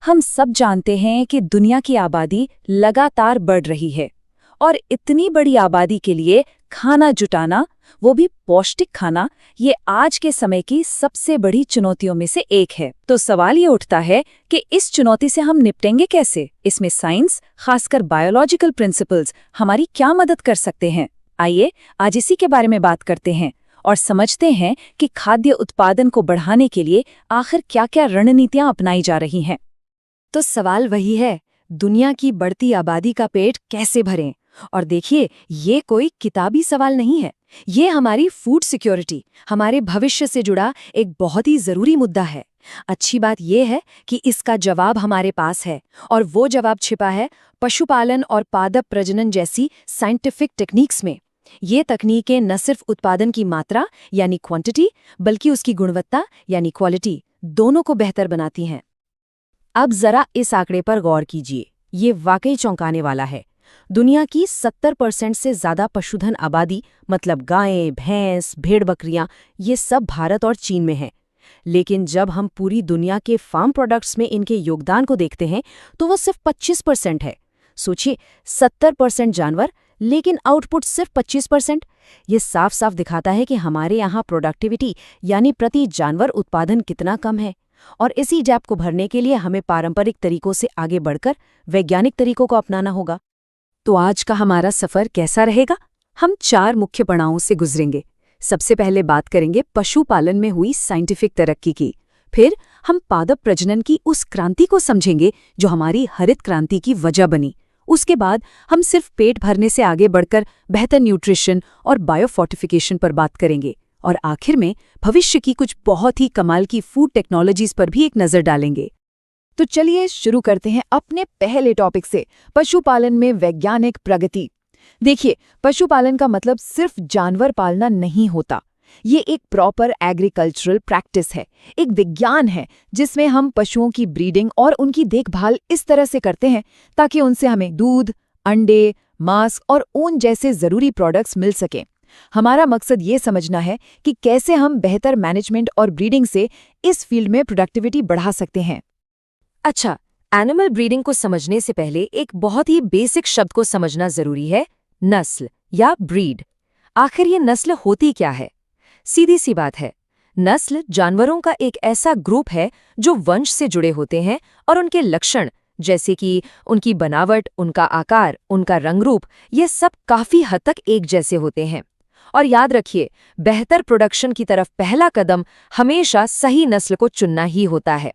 हम सब जानते हैं कि दुनिया की आबादी लगातार बढ़ रही है और इतनी बड़ी आबादी के लिए खाना जुटाना, वो भी पौष्टिक खाना, ये आज के समय की सबसे बड़ी चुनौतियों में से एक है। तो सवाल ये उठता है कि इस चुनौती से हम निपटेंगे कैसे? इसमें साइंस, खासकर बायोलॉजिकल प्रिंसिपल्स, हमारी क्या मदद कर सकते हैं? आइए आज इसी के बारे में बात करते हैं और समझते हैं कि खाद्य उत्पादन को बढ़ाने के लिए आखिर क्या-क्या रणनीतियां अपनाई जा रही हैं। तो सवाल वही है, दुनिया की बढ़ती आबादी का पेट कैसे भरें? और देखिए, ये कोई किताबी सवाल नहीं है। ये हमारी फूड सिक्योरिटी, हमारे भविष्य से जुड़ा एक बहुत ही जरूरी मुद्दा है। अच्छी बात यह है कि इसका जवाब हमारे पास है, और वो जवाब छिपा है पशुपालन और पादप प्रजनन जैसी साइंटिफिक टेक्निक्स में। ये तकनीकें न सिर्फ उत्पादन की मात्रा यानी क्वांटिटी, बल्कि उसकी गुणवत्ता यानी क्वालिटी, दोनों को बेहतर बनाती हैं। अब जरा इस आंकड़े पर गौर कीजिए, ये वाकई चौंकाने वाला है। दुनिया की 70% से ज्यादा पशुधन आबादी, मतलब गायें, भैंस, भेड़ बकरियां, ये सब भारत और चीन में हैं। लेकिन जब हम पूरी दुनिया के फार्म प्रोडक्ट्स में इनके योगदान को देखते हैं तो वो सिर्फ 25% है। सोचिए, 70% जानवर, लेकिन आउटपुट सिर्फ 25%। ये साफ साफ दिखाता है कि हमारे यहाँ प्रोडक्टिविटी यानी प्रति जानवर उत्पादन कितना कम है। और इसी गैप को भरने के लिए हमें पारंपरिक तरीकों से आगे बढ़कर वैज्ञानिक तरीकों को अपनाना होगा। तो आज का हमारा सफर कैसा रहेगा? हम 4 मुख्य पड़ावों से गुजरेंगे। सबसे पहले बात करेंगे पशुपालन में हुई साइंटिफिक तरक्की की। फिर हम पादप प्रजनन की उस क्रांति को समझेंगे जो हमारी हरित क्रांति की वजह बनी। उसके बाद हम सिर्फ पेट भरने से आगे बढ़कर बेहतर न्यूट्रिशन और बायोफोर्टिफिकेशन पर बात करेंगे। और आखिर में भविष्य की कुछ बहुत ही कमाल की फूड टेक्नोलॉजीज पर भी एक नजर डालेंगे। तो चलिए शुरू करते हैं अपने पहले टॉपिक से, पशुपालन में वैज्ञानिक प्रगति। देखिए, पशुपालन का मतलब सिर्फ जानवर पालना नहीं होता। ये एक प्रॉपर एग्रीकल्चरल प्रैक्टिस है, एक विज्ञान है जिसमें हम पशुओं की ब्रीडिंग और उनकी देखभाल इस तरह से करते हैं ताकि उनसे हमें दूध, अंडे, मांस और ऊन जैसे जरूरी प्रोडक्ट्स मिल सकें। हमारा मकसद ये समझना है कि कैसे हम बेहतर मैनेजमेंट और ब्रीडिंग से इस फील्ड में प्रोडक्टिविटी बढ़ा सकते हैं। अच्छा, एनिमल ब्रीडिंग को समझने से पहले एक बहुत ही बेसिक शब्द को समझना जरूरी है, नस्ल या ब्रीड। आखिर ये नस्ल होती क्या है? सीधी सी बात है, नस्ल जानवरों का एक ऐसा ग्रुप है जो वंश से जुड़े होते हैं और उनके लक्षण, जैसे कि उनकी बनावट, उनका आकार, उनका रंग रूप, ये सब काफी हद तक एक जैसे होते हैं। और याद रखिए, बेहतर प्रोडक्शन की तरफ पहला कदम हमेशा सही नस्ल को चुनना ही होता है।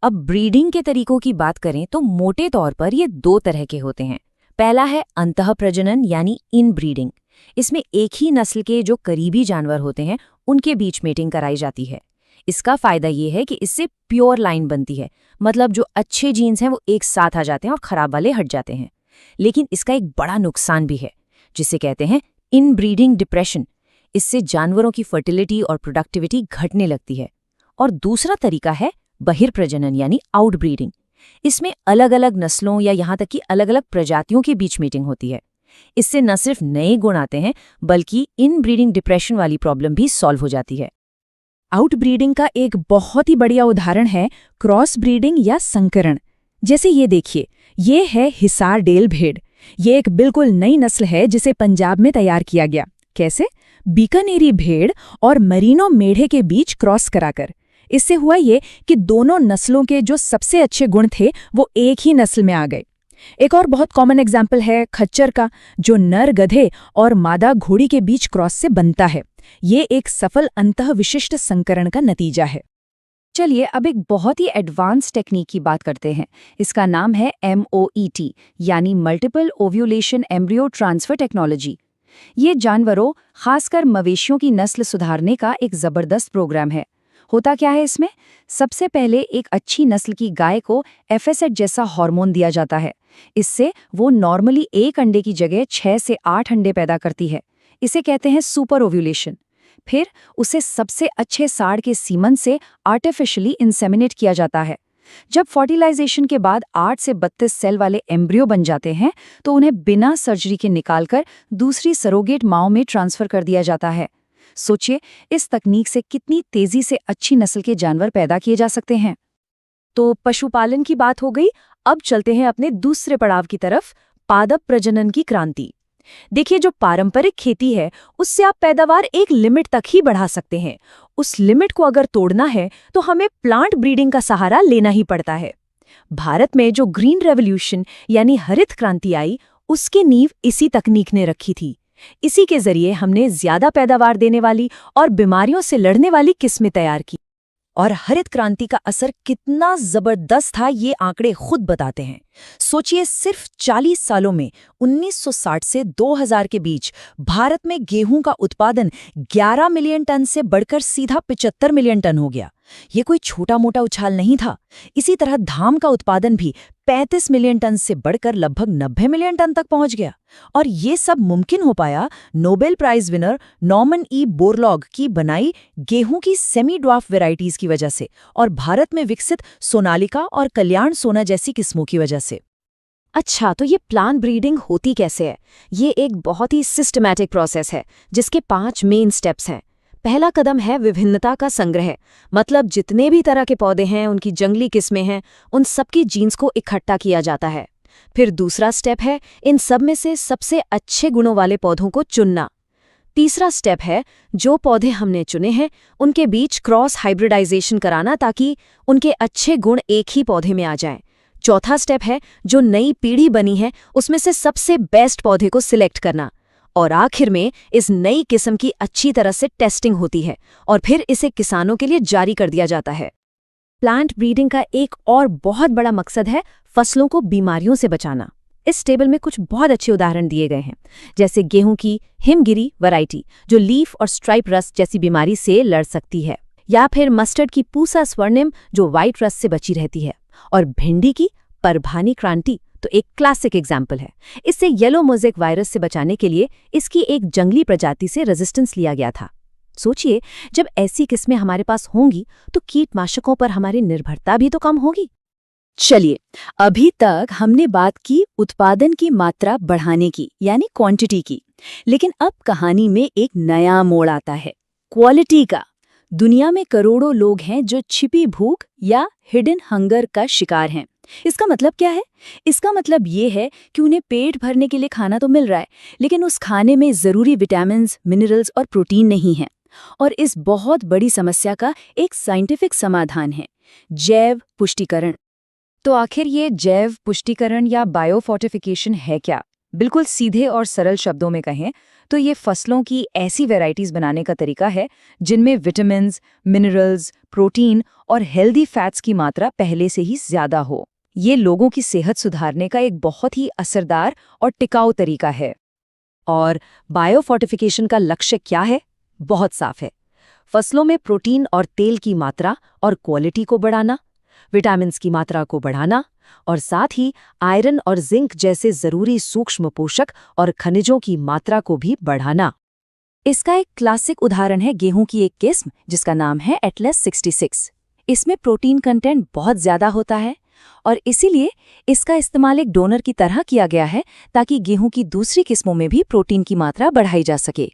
अब ब्रीडिंग के तरीकों की बात करें तो मोटे तौर पर ये 2 तरह के होते हैं। पहला है अंतः प्रजनन यानी इन ब्रीडिंग। इसमें एक ही नस्ल के जो करीबी जानवर होते हैं उनके बीच मेटिंग कराई जाती है। इसका फायदा ये है कि इससे प्योर लाइन बनती है, मतलब जो अच्छे जीन्स हैं वो एक साथ आ जाते हैं और खराब वाले हट जाते हैं। लेकिन इसका एक बड़ा नुकसान भी है, जिसे कहते हैं इन ब्रीडिंग डिप्रेशन। इससे जानवरों की फर्टिलिटी और प्रोडक्टिविटी घटने लगती है। और दूसरा तरीका है बहिर्प्रजनन यानी आउट ब्रीडिंग। इसमें अलग अलग नस्लों या यहाँ तक कि अलग अलग प्रजातियों के बीच मीटिंग होती है। इससे न सिर्फ नए गुण आते हैं, बल्कि इन ब्रीडिंग डिप्रेशन वाली प्रॉब्लम भी सॉल्व हो जाती है। आउट ब्रीडिंग का एक बहुत ही बढ़िया उदाहरण है क्रॉस ब्रीडिंग या संकरण। जैसे ये देखिए, ये है हिसार डेल भेड़। ये एक बिल्कुल नई नस्ल है जिसे पंजाब में तैयार किया गया। कैसे? बीकानेरी भेड़ और मरीनो मेढ़े के बीच क्रॉस कराकर। इससे हुआ ये कि दोनों नस्लों के जो सबसे अच्छे गुण थे वो एक ही नस्ल में आ गए। एक और बहुत कॉमन एग्जाम्पल है खच्चर का, जो नर गधे और मादा घोड़ी के बीच क्रॉस से बनता है। ये एक सफल अंतः विशिष्ट संकरण का नतीजा है। चलिए अब एक बहुत ही एडवांस टेक्निक की बात करते हैं। इसका नाम है MOET यानी multiple ovulation embryo transfer technology. ये जानवरों, खासकर मवेशियों की नस्ल सुधारने का एक जबरदस्त प्रोग्राम है। होता क्या है इसमें? सबसे पहले एक अच्छी नस्ल की गाय को FSH जैसा हार्मोन दिया जाता है। इससे वो नॉर्मली एक अंडे की जगह 6 से 8 अंडे पैदा करती है। इसे कहते हैं सुपर ओव्यूलेशन। फिर उसे सबसे अच्छे साढ़ के सीमन से आर्टिफिशियली इंसेमिनेट किया जाता है। जब फर्टिलाइजेशन के बाद 8 से 32 सेल वाले एम्ब्रियो बन जाते हैं तो उन्हें बिना सर्जरी के निकालकर दूसरी सरोगेट माओ में ट्रांसफर कर दिया जाता है। सोचिए, इस तकनीक से कितनी तेजी से अच्छी नस्ल के जानवर पैदा किए जा सकते हैं। तो पशुपालन की बात हो गई। अब चलते हैं अपने दूसरे पड़ाव की तरफ, पादप प्रजनन की क्रांति। देखिए, जो पारंपरिक खेती है उससे आप पैदावार एक लिमिट तक ही बढ़ा सकते हैं। उस लिमिट को अगर तोड़ना है तो हमें प्लांट ब्रीडिंग का सहारा लेना ही पड़ता है। भारत में जो ग्रीन रेवोल्यूशन यानी हरित क्रांति आई, उसकी नींव इसी तकनीक ने रखी थी। इसी के जरिए हमने ज्यादा पैदावार देने वाली और बीमारियों से लड़ने वाली किस्में तैयार की। और हरित क्रांति का असर कितना जबरदस्त था ये आंकड़े खुद बताते हैं। सोचिए, सिर्फ 40 सालों में 1960 से 2000 के बीच भारत में गेहूं का उत्पादन 11 मिलियन टन से बढ़कर सीधा 75 मिलियन टन हो गया। ये कोई छोटा मोटा उछाल नहीं था। इसी तरह धान का उत्पादन भी 35 मिलियन टन से बढ़कर लगभग 90 मिलियन टन तक पहुंच गया। और ये सब मुमकिन हो पाया Nobel prize winner Norman E Borlaug की बनाई गेहूं की सेमी ड्वार्फ वैरायटीज की वजह से और भारत में विकसित सोनालिका और कल्याण सोना जैसी किस्मों की वजह से। अच्छा, तो ये प्लांट ब्रीडिंग होती कैसे है? ये एक बहुत ही सिस्टमैटिक प्रोसेस है जिसके 5 मेन स्टेप्स हैं। पहला कदम है विभिन्नता का संग्रह, मतलब जितने भी तरह के पौधे हैं, उनकी जंगली किस्में हैं, उन सबकी जीन्स को इकट्ठा किया जाता है। फिर दूसरा स्टेप है इन सब में से सबसे अच्छे गुणों वाले पौधों को चुनना। तीसरा स्टेप है जो पौधे हमने चुने हैं उनके बीच क्रॉस हाइब्रिडाइजेशन कराना ताकि उनके अच्छे गुण एक ही पौधे में आ जाएं। चौथा स्टेप है जो नई पीढ़ी बनी है उसमें से सबसे बेस्ट पौधे को सिलेक्ट करना। और आखिर में इस नई किस्म की अच्छी तरह से टेस्टिंग होती है और फिर इसे किसानों के लिए जारी कर दिया जाता है। प्लांट ब्रीडिंग का एक और बहुत बड़ा मकसद है फसलों को बीमारियों से बचाना। इस टेबल में कुछ बहुत अच्छे उदाहरण दिए गए हैं, जैसे गेहूं की हिमगिरी वैरायटी जो लीफ और स्ट्राइप रस्ट जैसी बीमारी से लड़ सकती है, या फिर मस्टर्ड की पूसा स्वर्णिम जो व्हाइट रस्ट से बची रहती है, और भिंडी की परभानी क्रांति तो एक क्लासिक एग्जाम्पल है। इससे येलो मोज़ेक वायरस से बचाने के लिए इसकी एक जंगली प्रजाति से रेजिस्टेंस लिया गया था। सोचिए, जब ऐसी किस्में हमारे पास होंगी तो कीटनाशकों पर हमारी निर्भरता भी तो कम होगी। चलिए, अभी तक हमने बात की उत्पादन की मात्रा बढ़ाने की, यानी क्वांटिटी की, लेकिन अब कहानी में एक नया मोड़ आता है, क्वालिटी का। दुनिया में करोड़ों लोग हैं जो छिपी भूख या हिडन हंगर का शिकार हैं। इसका मतलब क्या है? इसका मतलब ये है कि उन्हें पेट भरने के लिए खाना तो मिल रहा है, लेकिन उस खाने में जरूरी विटामिन्स, मिनरल्स और प्रोटीन नहीं है। और इस बहुत बड़ी समस्या का एक साइंटिफिक समाधान है, जैव पुष्टिकरण। तो आखिर ये जैव पुष्टिकरण या बायोफोर्टिफिकेशन है क्या? बिल्कुल सीधे और सरल शब्दों में कहें तो ये फसलों की ऐसी वैरायटीज बनाने का तरीका है जिनमें विटामिन्स, मिनरल्स, प्रोटीन और हेल्दी फैट्स की मात्रा पहले से ही ज्यादा हो। ये लोगों की सेहत सुधारने का एक बहुत ही असरदार और टिकाऊ तरीका है। और बायोफोर्टिफिकेशन का लक्ष्य क्या है? बहुत साफ है, फसलों में प्रोटीन और तेल की मात्रा और क्वालिटी को बढ़ाना, विटामिन्स की मात्रा को बढ़ाना और साथ ही आयरन और जिंक जैसे जरूरी सूक्ष्म पोषक और खनिजों की मात्रा को भी बढ़ाना। इसका एक क्लासिक उदाहरण है गेहूं की एक किस्म जिसका नाम है एटलस 66। इसमें प्रोटीन कंटेंट बहुत ज्यादा होता है और इसीलिए इसका इस्तेमाल एक डोनर की तरह किया गया है ताकि गेहूं की दूसरी किस्मों में भी प्रोटीन की मात्रा बढ़ाई जा सके।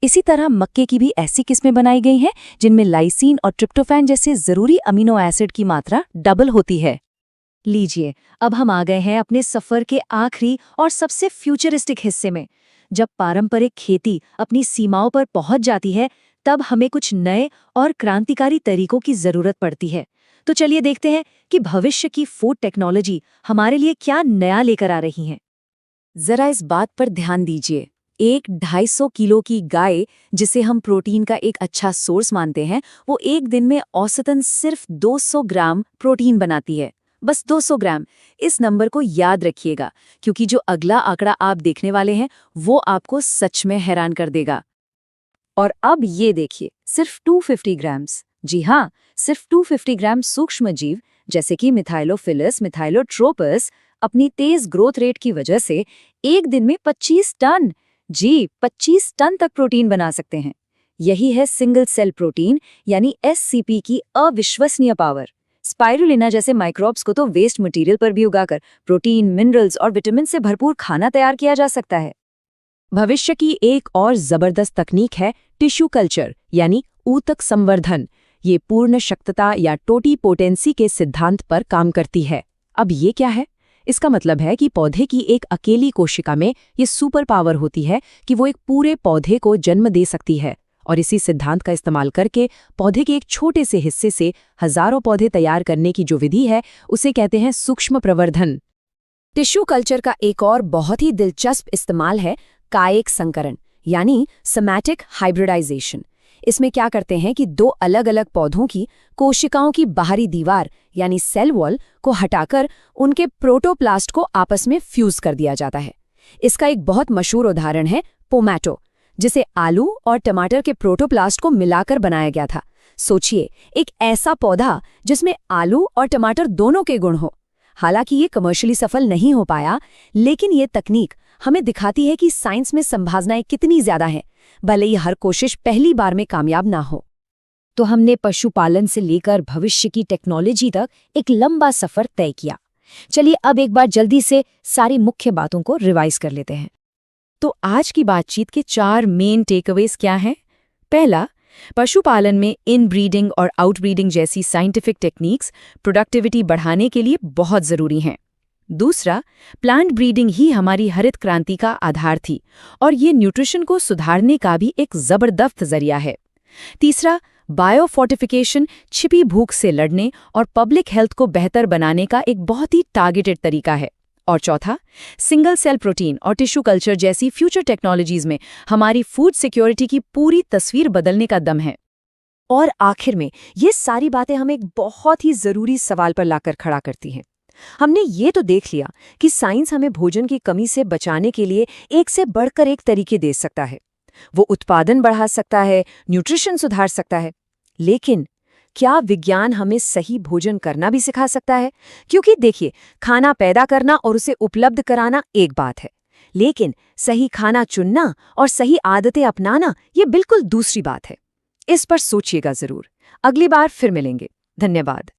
इसी तरह मक्के की भी ऐसी किस्में बनाई गई हैं जिनमें लाइसीन और ट्रिप्टोफैन जैसे जरूरी अमीनो एसिड की मात्रा डबल होती है। लीजिए, अब हम आ गए हैं अपने सफर के आखिरी और सबसे फ्यूचरिस्टिक हिस्से में। जब पारंपरिक खेती अपनी सीमाओं पर पहुंच जाती है, तब हमें कुछ नए और क्रांतिकारी तरीकों की जरूरत पड़ती है। तो चलिए देखते हैं कि भविष्य की फूड टेक्नोलॉजी हमारे लिए क्या नया लेकर आ रही है। जरा इस बात पर ध्यान दीजिए, एक 250 किलो की गाय, जिसे हम प्रोटीन का एक अच्छा सोर्स मानते हैं, वो एक दिन में औसतन सिर्फ 200 ग्राम प्रोटीन बनाती है। बस 200 ग्राम। इस नंबर को याद रखिएगा, क्योंकि जो अगला आंकड़ा आप देखने वाले हैं वो आपको सच में हैरान कर देगा। और अब ये देखिए, सिर्फ 250 ग्राम्स। जी हाँ, सिर्फ 250 ग्राम सूक्ष्म जीव जैसे कि मिथाइलोफिलस, मिथाइलोट्रोपस अपनी तेज ग्रोथ रेट की वजह से एक दिन में 25 टन 25 टन तक प्रोटीन बना सकते हैं। यही है सिंगल सेल प्रोटीन यानी SCP की अविश्वसनीय पावर। स्पाइरुलिना जैसे माइक्रोब्स को तो वेस्ट मटेरियल पर भी उगाकर प्रोटीन, मिनरल्स और विटामिन से भरपूर खाना तैयार किया जा सकता है। भविष्य की एक और जबरदस्त तकनीक है टिश्यू कल्चर यानी ऊतक संवर्धन। ये पूर्ण शक्तता या टोटीपोटेंसी के सिद्धांत पर काम करती है। अब ये क्या है? इसका मतलब है कि पौधे की एक अकेली कोशिका में ये सुपर पावर होती है कि वो एक पूरे पौधे को जन्म दे सकती है, और इसी सिद्धांत का इस्तेमाल करके पौधे के एक छोटे से हिस्से से हजारों पौधे तैयार करने की जो विधि है उसे कहते हैं सूक्ष्म प्रवर्धन। टिश्यू कल्चर का एक और बहुत ही दिलचस्प इस्तेमाल है कायिक संकरण यानी सोमैटिक हाइब्रिडाइजेशन। इसमें क्या करते हैं कि दो अलग अलग पौधों की कोशिकाओं की बाहरी दीवार यानी सेल वॉल को हटाकर उनके प्रोटोप्लास्ट को आपस में फ्यूज कर दिया जाता है। इसका एक बहुत मशहूर उदाहरण है पोमैटो, जिसे आलू और टमाटर के प्रोटोप्लास्ट को मिलाकर बनाया गया था। सोचिए, एक ऐसा पौधा जिसमें आलू और टमाटर दोनों के गुण हो। हालांकि ये कमर्शियली सफल नहीं हो पाया, लेकिन ये तकनीक हमें दिखाती है कि साइंस में संभावनाएं कितनी ज्यादा हैं, भले ही हर कोशिश पहली बार में कामयाब ना हो। तो हमने पशुपालन से लेकर भविष्य की टेक्नोलॉजी तक एक लंबा सफर तय किया। चलिए अब एक बार जल्दी से सारी मुख्य बातों को रिवाइज कर लेते हैं। तो आज की बातचीत के 4 मेन टेकअवेज क्या हैं? पहला, पशुपालन में इनब्रीडिंग और आउटब्रीडिंग जैसी साइंटिफिक टेक्निक्स प्रोडक्टिविटी बढ़ाने के लिए बहुत जरूरी हैं। दूसरा, प्लांट ब्रीडिंग ही हमारी हरित क्रांति का आधार थी और ये न्यूट्रिशन को सुधारने का भी एक जबरदस्त जरिया है। तीसरा, बायोफोर्टिफिकेशन छिपी भूख से लड़ने और पब्लिक हेल्थ को बेहतर बनाने का एक बहुत ही टारगेटेड तरीका है। और चौथा, सिंगल सेल प्रोटीन और टिश्यू कल्चर जैसी फ्यूचर टेक्नोलॉजीज में हमारी फूड सिक्योरिटी की पूरी तस्वीर बदलने का दम है। और आखिर में ये सारी बातें हमें एक बहुत ही जरूरी सवाल पर लाकर खड़ा करती हैं। हमने ये तो देख लिया कि साइंस हमें भोजन की कमी से बचाने के लिए एक से बढ़कर एक तरीके दे सकता है। वो उत्पादन बढ़ा सकता है, न्यूट्रिशन सुधार सकता है, लेकिन क्या विज्ञान हमें सही भोजन करना भी सिखा सकता है? क्योंकि देखिए, खाना पैदा करना और उसे उपलब्ध कराना एक बात है, लेकिन सही खाना चुनना और सही आदतें अपनाना ये बिल्कुल दूसरी बात है। इस पर सोचिएगा जरूर। अगली बार फिर मिलेंगे। धन्यवाद।